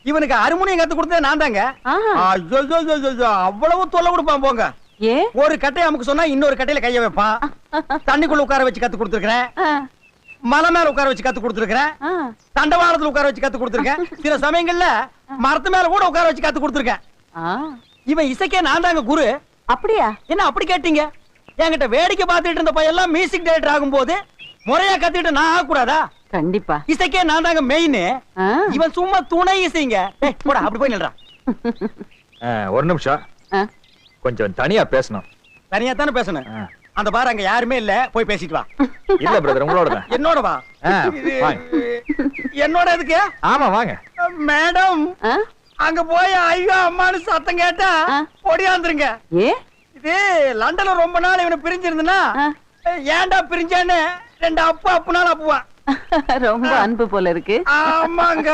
இவனுக்கு ஹார்மோனியம் கத்து கொடுத்தது நான் தாங்க. அவ்வளவு தொல்லை கொடுப்பான் போங்க. ஒரு கட்டையை நமக்கு சொன்னா இன்னொரு கட்டையில கைய வைப்பான். தண்ணிக்குள்ள உட்கார வச்சு கத்து கொடுத்துருக்கேன். மலை மேல உட்கார வச்சு கத்து கொடுத்துருக்கேன். தண்டவாளத்துல உட்கார வச்சு கத்து கொடுத்துருக்கேன். சில சமயங்கள்ல மரத்து மேல கூட உட்கார வச்சு கத்து கொடுத்துருக்கேன். இவன் இசைக்கே நான் தாங்க குரு. அப்படியா? என்ன அப்படி கேட்டீங்க? என்கிட்ட வேடிக்கை பார்த்துட்டு இருந்த பையெல்லாம் மியூசிக் டைரக்டர் ஆகும்போது முறையா கத்துக்கிட்டு நான் ஆகக்கூடாதா? கண்டிப்பா. இசைக்கே நான் தாங்க மெயின். இவன் சும்மா துணை இசைங்க. போட அப்படி போய் நில்றா. ஒரு நிமிஷம், கொஞ்சம் தனியா பேசணும். தனியா தானே பேசணும். அந்த பாரு அங்க யாருமே இல்ல, போய் பேசிட்டு வா. இல்ல பிரதர், உங்களோட தான். என்னோட வா. என்னோட எதுக்கு? ஆமா வாங்க. மேடம் அங்க போய் ஐயோ அம்மானு சத்தம் கேட்டா ஒடியாந்துருங்க. இது லண்டன்ல ரொம்ப நாள் இவனை பிரிஞ்சிருந்தனா ஏன்டா பிரிஞ்சான்னு 2 அப்பா அப்புனால அப்புவான். ரொம்ப அன்பு போல இருக்கு. ஆமாங்க.